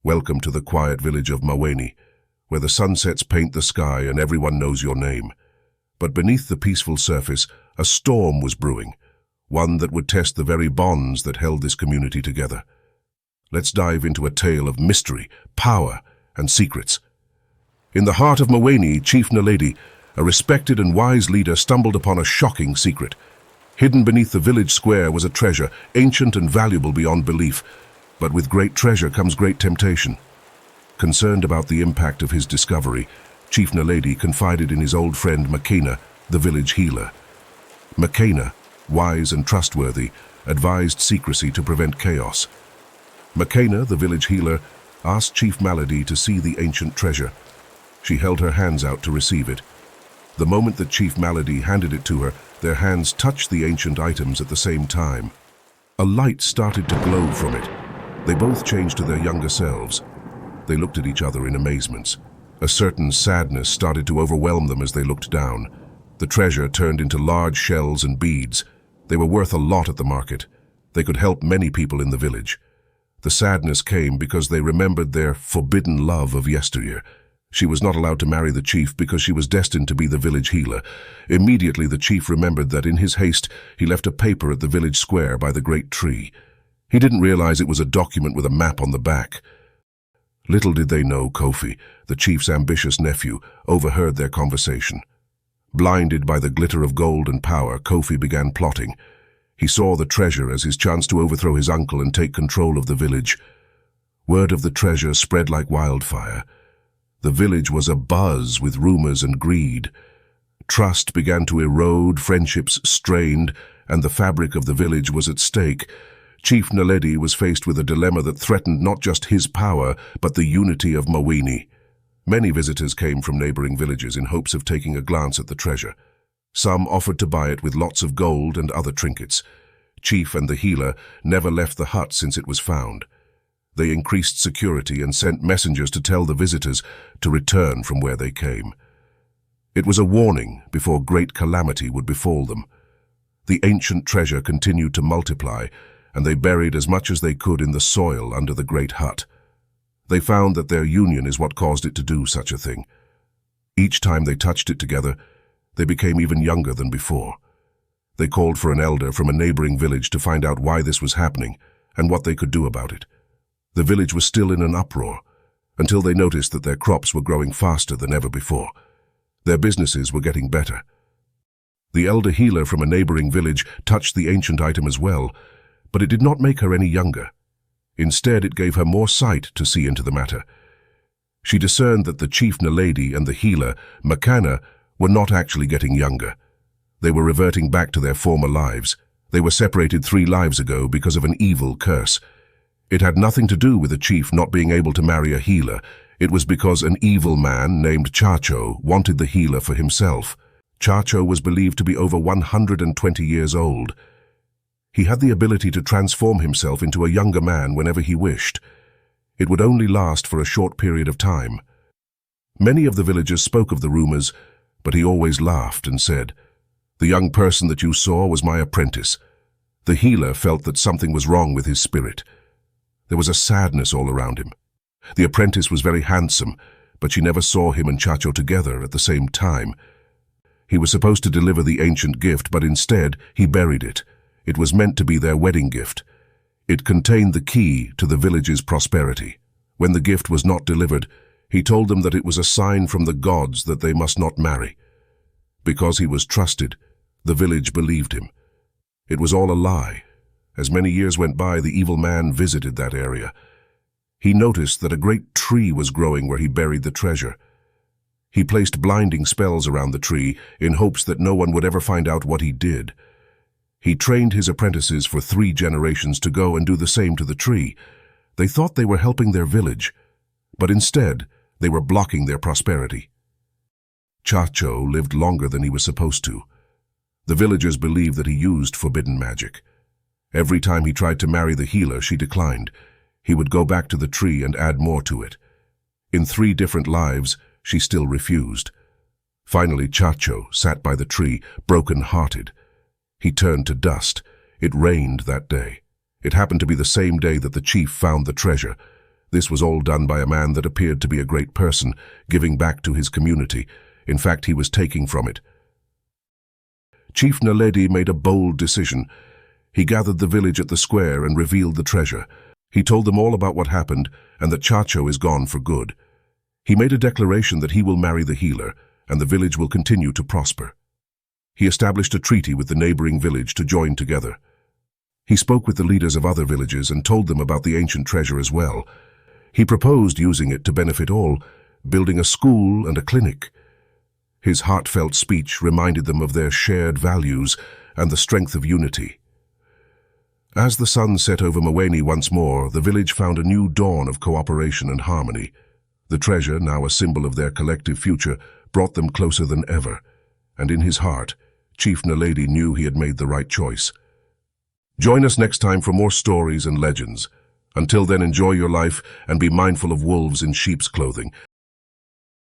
Welcome to the quiet village of Maweni, where the sunsets paint the sky and everyone knows your name. But beneath the peaceful surface, a storm was brewing, one that would test the very bonds that held this community together. Let's dive into a tale of mystery, power, and secrets. In the heart of Maweni, Chief Naledi, a respected and wise leader, stumbled upon a shocking secret. Hidden beneath the village square was a treasure, ancient and valuable beyond belief. But with great treasure comes great temptation. Concerned about the impact of his discovery, Chief Naledi confided in his old friend Makena, the village healer. Makena, wise and trustworthy, advised secrecy to prevent chaos. Makena, the village healer, asked Chief Naledi to see the ancient treasure. She held her hands out to receive it. The moment that Chief Naledi handed it to her, their hands touched the ancient items at the same time. A light started to glow from it. They both changed to their younger selves. They looked at each other in amazement. A certain sadness started to overwhelm them as they looked down. The treasure turned into large shells and beads. They were worth a lot at the market. They could help many people in the village. The sadness came because they remembered their forbidden love of yesteryear. She was not allowed to marry the chief because she was destined to be the village healer. Immediately the chief remembered that in his haste he left a paper at the village square by the great tree. He didn't realize it was a document with a map on the back. Little did they know Kofi, the chief's ambitious nephew, overheard their conversation. Blinded by the glitter of gold and power, Kofi began plotting. He saw the treasure as his chance to overthrow his uncle and take control of the village. Word of the treasure spread like wildfire. The village was abuzz with rumors and greed. Trust began to erode, friendships strained, and the fabric of the village was at stake. Chief Naledi was faced with a dilemma that threatened not just his power, but the unity of Maweni. Many visitors came from neighboring villages in hopes of taking a glance at the treasure. Some offered to buy it with lots of gold and other trinkets. Chief and the healer never left the hut since it was found. They increased security and sent messengers to tell the visitors to return from where they came. It was a warning before great calamity would befall them. The ancient treasure continued to multiply, and they buried as much as they could in the soil under the great hut. They found that their union is what caused it to do such a thing. Each time they touched it together, they became even younger than before. They called for an elder from a neighboring village to find out why this was happening and what they could do about it. The village was still in an uproar, until they noticed that their crops were growing faster than ever before. Their businesses were getting better. The elder healer from a neighboring village touched the ancient item as well, but it did not make her any younger. Instead, it gave her more sight to see into the matter. She discerned that the Chief Naledi and the healer, Makena, were not actually getting younger. They were reverting back to their former lives. They were separated 3 lives ago because of an evil curse. It had nothing to do with the chief not being able to marry a healer. It was because an evil man named Chacho wanted the healer for himself. Chacho was believed to be over 120 years old. He had the ability to transform himself into a younger man whenever he wished. It would only last for a short period of time. Many of the villagers spoke of the rumors, but he always laughed and said, "The young person that you saw was my apprentice." The healer felt that something was wrong with his spirit. There was a sadness all around him. The apprentice was very handsome, but she never saw him and Chacho together at the same time. He was supposed to deliver the ancient gift, but instead he buried it. It was meant to be their wedding gift. It contained the key to the village's prosperity. When the gift was not delivered, he told them that it was a sign from the gods that they must not marry. Because he was trusted, the village believed him. It was all a lie. As many years went by, the evil man visited that area. He noticed that a great tree was growing where he buried the treasure. He placed blinding spells around the tree in hopes that no one would ever find out what he did. He trained his apprentices for 3 generations to go and do the same to the tree. They thought they were helping their village, but instead they were blocking their prosperity. Chacho lived longer than he was supposed to. The villagers believed that he used forbidden magic. Every time he tried to marry the healer, she declined. He would go back to the tree and add more to it. In 3 different lives, she still refused. Finally, Chacho sat by the tree, broken-hearted. He turned to dust. It rained that day. It happened to be the same day that the chief found the treasure. This was all done by a man that appeared to be a great person, giving back to his community. In fact, he was taking from it. Chief Naledi made a bold decision. He gathered the village at the square and revealed the treasure. He told them all about what happened and that Chacho is gone for good. He made a declaration that he will marry the healer and the village will continue to prosper. He established a treaty with the neighboring village to join together. He spoke with the leaders of other villages and told them about the ancient treasure as well. He proposed using it to benefit all, building a school and a clinic. His heartfelt speech reminded them of their shared values and the strength of unity. As the sun set over Maweni once more, the village found a new dawn of cooperation and harmony. The treasure, now a symbol of their collective future, brought them closer than ever. And in his heart, Chief Naledi knew he had made the right choice. Join us next time for more stories and legends. Until then, enjoy your life and be mindful of wolves in sheep's clothing.